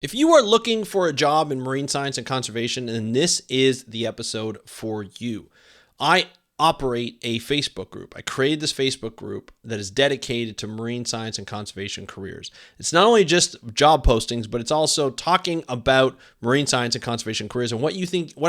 If you are looking for a job in marine science and conservation, then this is the episode for you. I operate a Facebook group. I created this Facebook group that is dedicated to marine science and conservation careers. It's not only just job postings, but it's also talking about marine science and conservation careers and what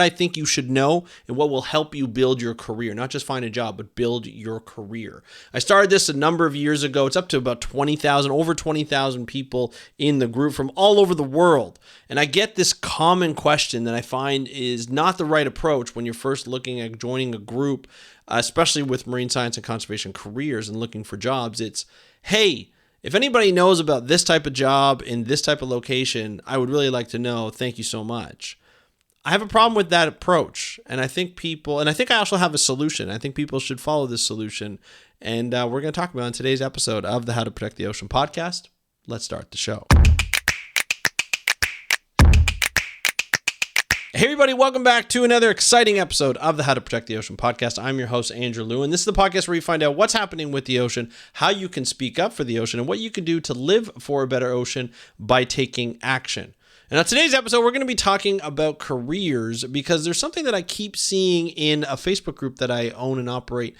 I think you should know and what will help you build your career, not just find a job, but build your career. I started this a number of years ago. It's up to about over 20,000 people in the group from all over the world. And I get this common question that I find is not the right approach when you're first looking at joining a group, especially with marine science and conservation careers and looking for jobs. It's, hey, if anybody knows about this type of job in this type of location, I would really like to know. Thank you so much. I have a problem with that approach. And I think I also have a solution. I think people should follow this solution. And we're going to talk about it in today's episode of the How to Protect the Ocean podcast. Let's start the show. Hey everybody, welcome back to another exciting episode of the How to Protect the Ocean podcast. I'm your host, Andrew Liu, and this is the podcast where you find out what's happening with the ocean, how you can speak up for the ocean, and what you can do to live for a better ocean by taking action. And on today's episode, we're going to be talking about careers because there's something that I keep seeing in a Facebook group that I own and operate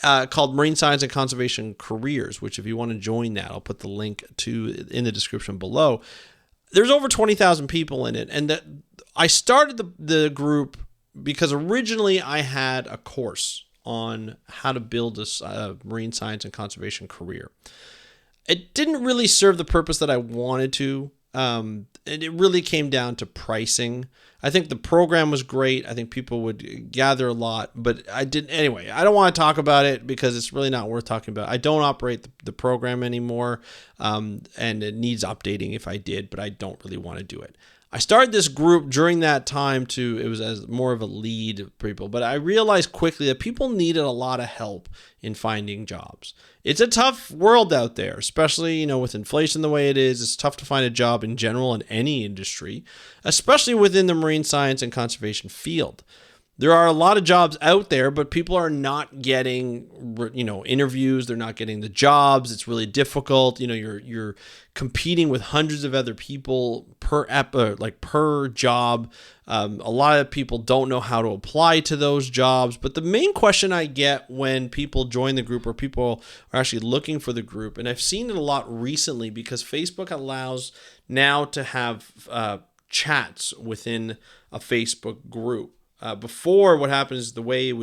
called Marine Science and Conservation Careers, which if you want to join that, I'll put the link to in the description below. There's over 20,000 people in it, and I started the group because originally I had a course on how to build a marine science and conservation career. It didn't really serve the purpose that I wanted to. And it really came down to pricing. I think the program was great. I think people would gather a lot, but I didn't. Anyway, I don't want to talk about it because it's really not worth talking about. I don't operate the program anymore, and it needs updating if I did, but I don't really want to do it. I started this group during that time it was as more of a lead people, but I realized quickly that people needed a lot of help in finding jobs. It's a tough world out there, especially, with inflation the way it is. It's tough to find a job in general in any industry, especially within the marine science and conservation field. There are a lot of jobs out there, but people are not getting, interviews. They're not getting the jobs. It's really difficult. You're competing with hundreds of other people per job. A lot of people don't know how to apply to those jobs. But the main question I get when people join the group or people are actually looking for the group, and I've seen it a lot recently because Facebook allows now to have chats within a Facebook group. Before, what happens is the way you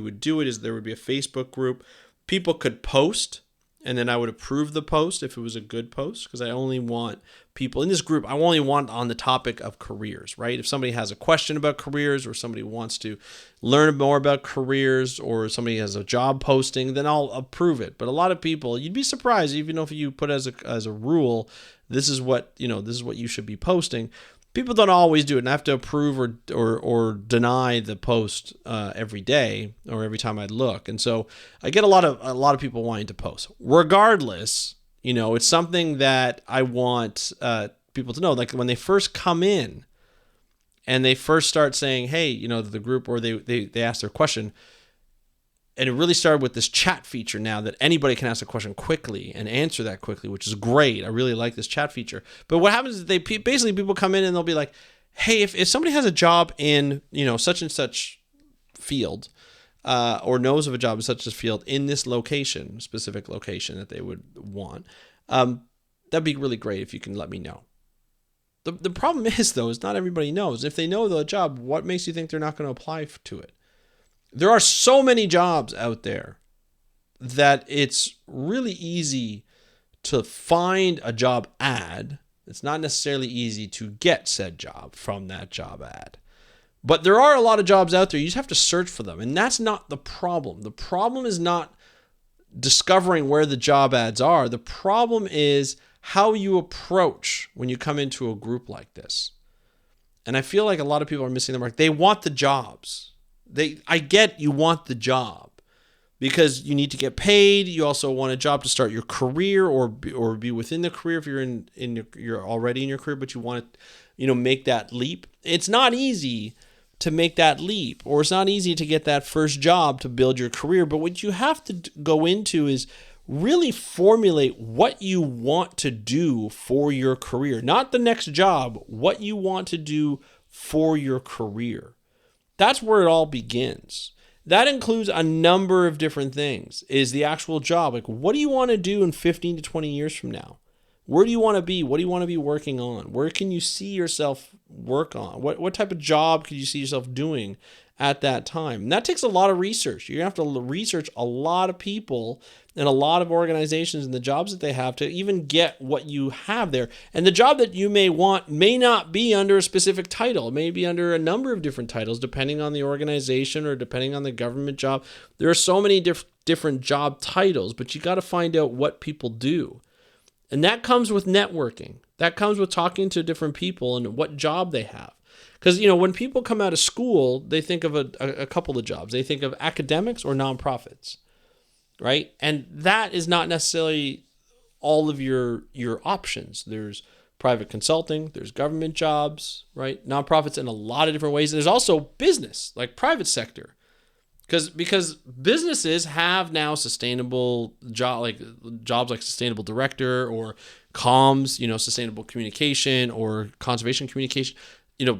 would do it is there would be a Facebook group. People could post, and then I would approve the post if it was a good post, because I only want people in this group. I only want on the topic of careers, right? If somebody has a question about careers, or somebody wants to learn more about careers, or somebody has a job posting, then I'll approve it. But a lot of people, you'd be surprised, even if you put as a rule, this is what you should be posting. People don't always do it, and I have to approve or deny the post every day or every time I look. And so I get a lot of people wanting to post. Regardless, it's something that I want people to know. Like when they first come in and they first start saying, "Hey," the group, or they ask their question. And it really started with this chat feature now that anybody can ask a question quickly and answer that quickly, which is great. I really like this chat feature. But what happens is people come in and they'll be like, hey, if somebody has a job in, such and such field, or knows of a job in such a field in this specific location that they would want, that'd be really great if you can let me know. The problem is, though, is not everybody knows. If they know the job, what makes you think they're not going to apply to it? There are so many jobs out there that it's really easy to find a job ad. It's not necessarily easy to get said job from that job ad. But there are a lot of jobs out there. You just have to search for them. And that's not the problem. The problem is not discovering where the job ads are. The problem is how you approach when you come into a group like this. And I feel like a lot of people are missing the mark. They want the jobs. I get you want the job because you need to get paid. You also want a job to start your career or be within the career if you're already in your career, but you want to make that leap. It's not easy to make that leap, or it's not easy to get that first job to build your career. But what you have to go into is really formulate what you want to do for your career, not the next job, what you want to do for your career. That's where it all begins. That includes a number of different things. Is the actual job, like, what do you want to do in 15 to 20 years from now? Where do you want to be? What do you want to be working on? Where can you see yourself work on? What type of job could you see yourself doing at that time? And that takes a lot of research. You're going to have to research a lot of people and a lot of organizations and the jobs that they have to even get what you have there. And the job that you may want may not be under a specific title. It may be under a number of different titles, depending on the organization or depending on the government job. There are so many different job titles, but you got to find out what people do. And that comes with networking. That comes with talking to different people and what job they have. Because, when people come out of school, they think of a couple of jobs. They think of academics or nonprofits, right? And that is not necessarily all of your options. There's private consulting, there's government jobs, right? Nonprofits in a lot of different ways. There's also business, like private sector. Because businesses have now sustainable jobs like sustainable director or comms, sustainable communication or conservation communication.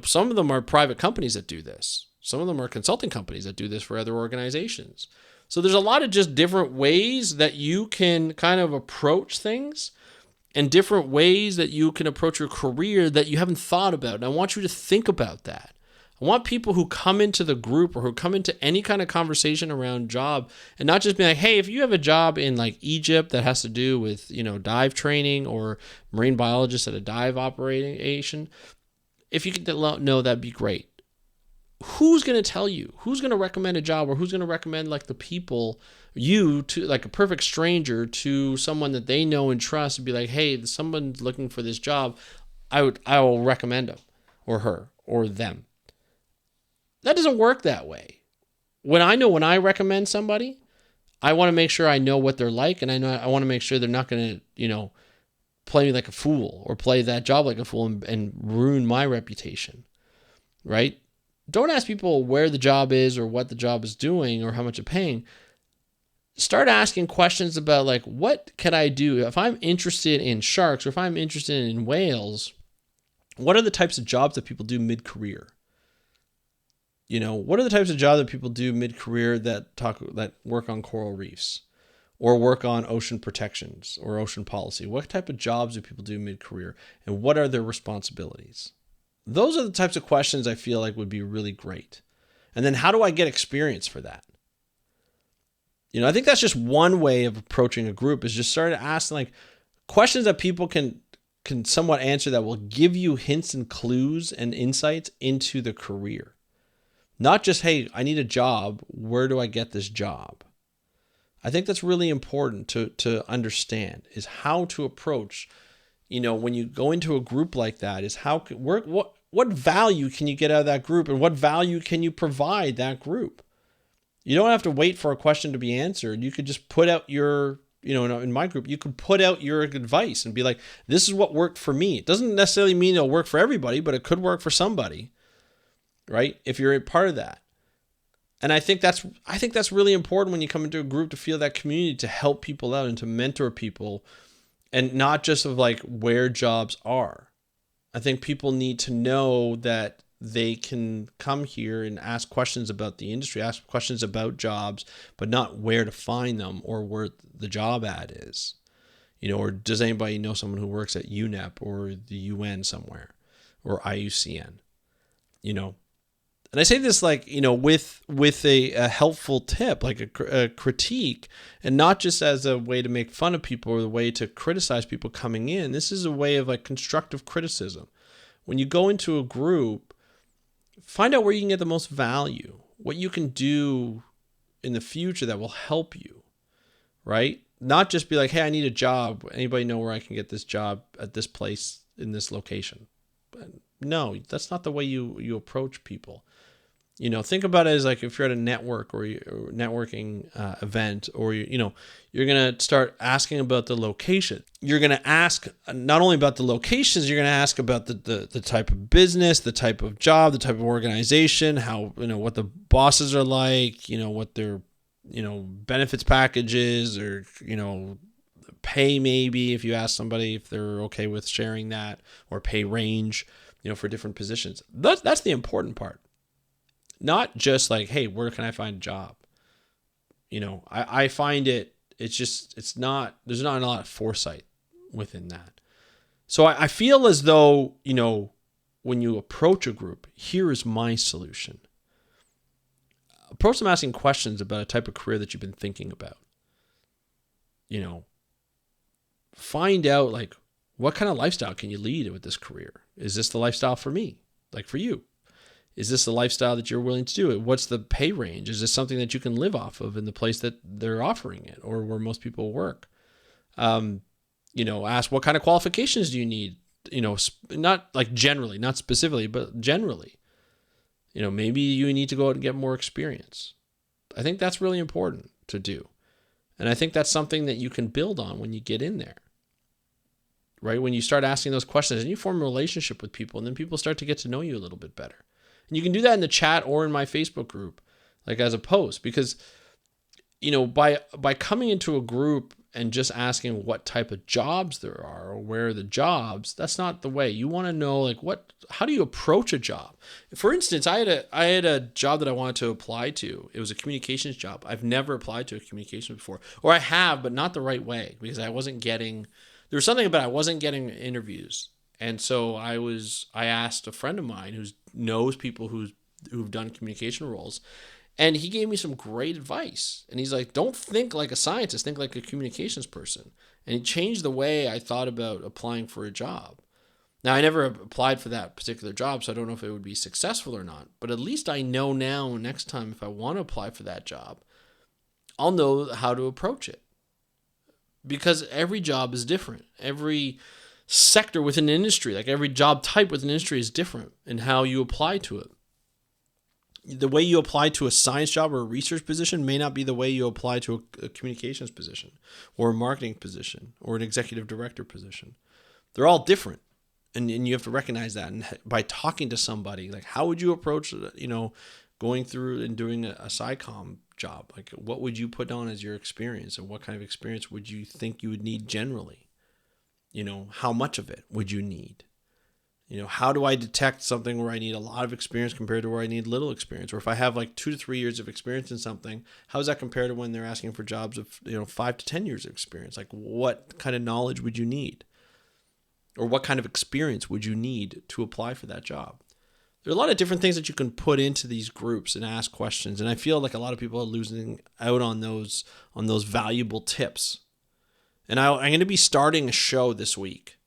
Some of them are private companies that do this. Some of them are consulting companies that do this for other organizations. So there's a lot of just different ways that you can kind of approach things and different ways that you can approach your career that you haven't thought about. And I want you to think about that. I want people who come into the group or who come into any kind of conversation around job and not just be like, hey, if you have a job in like Egypt that has to do with, dive training or marine biologist at a dive operation, if you could know, that'd be great. Who's going to tell you? Who's going to recommend a job, or who's going to recommend like the people, you to like a perfect stranger to someone that they know and trust and be like, hey, someone's looking for this job. I will recommend him or her or them. That doesn't work that way. When I recommend somebody, I want to make sure I know what they're like, and I want to make sure they're not going to, play me like a fool or play that job like a fool and ruin my reputation, right? Don't ask people where the job is or what the job is doing or how much it's paying. Start asking questions about like, what can I do? If I'm interested in sharks or if I'm interested in whales, what are the types of jobs that people do mid-career? What are the types of jobs that people do mid-career that work on coral reefs or work on ocean protections or ocean policy? What type of jobs do people do mid-career, and what are their responsibilities? Those are the types of questions I feel like would be really great. And then how do I get experience for that? I think that's just one way of approaching a group, is just start asking like questions that people can somewhat answer that will give you hints and clues and insights into the career. Not just, hey, I need a job. Where do I get this job? I think that's really important to understand, is how to approach, when you go into a group like that, is what value can you get out of that group, and what value can you provide that group? You don't have to wait for a question to be answered. You could just put out your, in my group, you could put out your advice and be like, this is what worked for me. It doesn't necessarily mean it'll work for everybody, but it could work for somebody, right? If you're a part of that. And I think that's really important when you come into a group, to feel that community, to help people out and to mentor people, and not just of like where jobs are. I think people need to know that they can come here and ask questions about the industry, ask questions about jobs, but not where to find them or where the job ad is. Or does anybody know someone who works at UNEP or the UN somewhere or IUCN? And I say this like, with a helpful tip, like a critique, and not just as a way to make fun of people or the way to criticize people coming in. This is a way of like constructive criticism. When you go into a group, find out where you can get the most value, what you can do in the future that will help you, right? Not just be like, hey, I need a job. Anybody know where I can get this job at this place in this location? But no, that's not the way you approach people. Think about it as like if you're at a network or networking event, or you're gonna start asking about the location. You're gonna ask not only about the locations, you're gonna ask about the type of business, the type of job, the type of organization, how what the bosses are like, what their benefits packages, or, pay, maybe if you ask somebody if they're okay with sharing that, or pay range, for different positions. That's the important part. Not just like, hey, where can I find a job? I find there's not a lot of foresight within that. So I feel as though, when you approach a group, here is my solution. Approach them asking questions about a type of career that you've been thinking about. Find out, like, what kind of lifestyle can you lead with this career? Is this the lifestyle for me? Like, for you? Is this the lifestyle that you're willing to do it? What's the pay range? Is this something that you can live off of in the place that they're offering it, or where most people work? Ask what kind of qualifications do you need? Not like generally, not specifically, but generally. Maybe you need to go out and get more experience. I think that's really important to do. And I think that's something that you can build on when you get in there, right? When you start asking those questions and you form a relationship with people, and then people start to get to know you a little bit better. And you can do that in the chat or in my Facebook group, like as a post, because, by coming into a group and just asking what type of jobs there are, or where are the jobs, that's not the way. You want to know, like, how do you approach a job? For instance, I had a job that I wanted to apply to. It was a communications job. I've never applied to a communication before, or I have, but not the right way, because there was something about I wasn't getting interviews. And so I asked a friend of mine who knows people who've done communication roles, and he gave me some great advice. And he's like, don't think like a scientist, think like a communications person. And he changed the way I thought about applying for a job. Now, I never applied for that particular job, so I don't know if it would be successful or not. But at least I know now, next time, if I want to apply for that job, I'll know how to approach it. Because every job is different. Every sector within an industry, like every job type within an industry, is different in how you apply to it. The way you apply to a science job or a research position may not be the way you apply to a communications position, or a marketing position, or an executive director position. They're all different. And you have to recognize that. And by talking to somebody, like, how would you approach, going through and doing a SciComm job? Like, what would you put on as your experience, and what kind of experience would you think you would need generally? How much of it would you need? How do I detect something where I need a lot of experience compared to where I need little experience? Or if I have like 2 to 3 years of experience in something, how does that compare to when they're asking for jobs of 5 to 10 years of experience? Like, what kind of knowledge would you need? Or what kind of experience would you need to apply for that job? There are a lot of different things that you can put into these groups and ask questions. And I feel like a lot of people are losing out on those valuable tips. And I'm going to be starting a show this week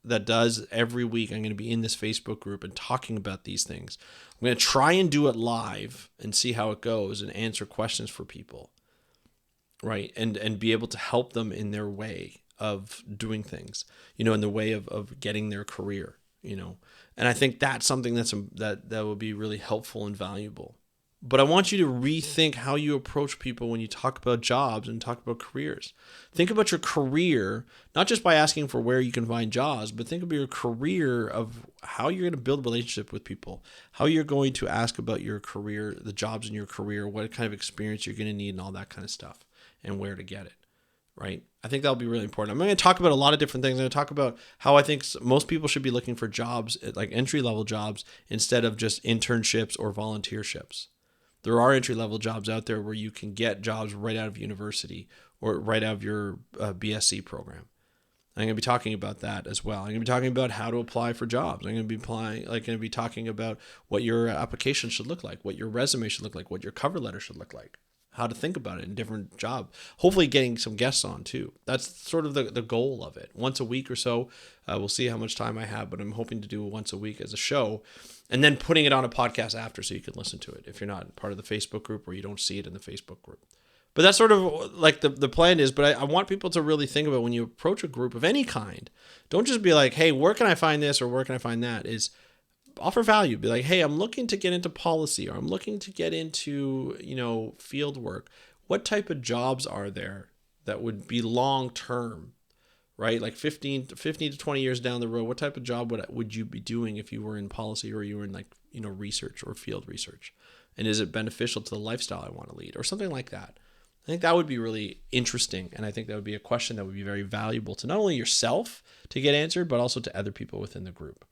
that does every week. I'm going to be in this Facebook group and talking about these things. I'm going to try and do it live and see how it goes and answer questions for people, right? And be able to help them in their way of doing things, in the way of getting their career, And I think that's something that will be really helpful and valuable. But I want you to rethink how you approach people when you talk about jobs and talk about careers. Think about your career, not just by asking for where you can find jobs, but think about your career of how you're going to build a relationship with people, how you're going to ask about your career, the jobs in your career, what kind of experience you're going to need, and all that kind of stuff, and where to get it, right? I think that'll be really important. I'm going to talk about a lot of different things. I'm going to talk about how I think most people should be looking for jobs, like entry-level jobs, instead of just internships or volunteerships. There are entry-level jobs out there where you can get jobs right out of university or right out of your BSc program. I'm going to be talking about that as well. I'm going to be talking about how to apply for jobs. I'm going to be talking about what your application should look like, what your resume should look like, what your cover letter should look like, how to think about it in different jobs. Hopefully getting some guests on too. That's sort of the goal of it. Once a week or so. We'll see how much time I have, but I'm hoping to do it once a week as a show, and then putting it on a podcast after so you can listen to it if you're not part of the Facebook group or you don't see it in the Facebook group. But that's sort of like the plan is. But I want people to really think about when you approach a group of any kind, don't just be like, hey, where can I find this or where can I find that? Is offer value. Be like, hey, I'm looking to get into policy, or I'm looking to get into, field work. What type of jobs are there that would be long term, right? Like 15 to 20 years down the road, what type of job would you be doing if you were in policy or you were in research or field research? And is it beneficial to the lifestyle I want to lead or something like that? think that would be really interesting. And I think that would be a question that would be very valuable to not only yourself to get answered, but also to other people within the group.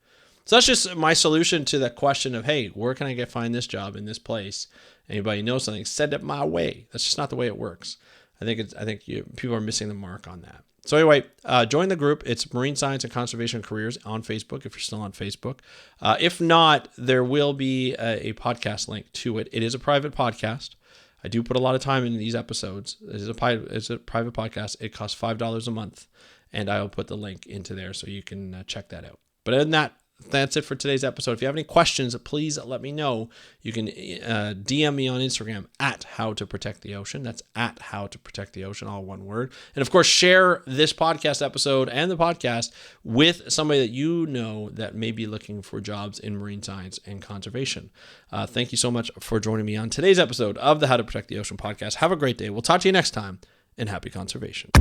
So that's just my solution to the question of, hey, where can I find this job in this place? Anybody know something? Send it my way. That's just not the way it works. I think people are missing the mark on that. So anyway, join the group. It's Marine Science and Conservation Careers on Facebook, if you're still on Facebook. If not, there will be a podcast link to it. It is a private podcast. I do put a lot of time in these episodes. It's a private podcast. It costs $5 a month, and I'll put the link into there so you can check that out. But other than that, that's it for today's episode. If you have any questions, please let me know. You can DM me on Instagram at How to Protect the Ocean. That's at How to Protect the Ocean, all one word. And of course, share this podcast episode and the podcast with somebody that you know that may be looking for jobs in marine science and conservation. Thank you so much for joining me on today's episode of the How to Protect the Ocean podcast. Have a great day. We'll talk to you next time, and happy conservation.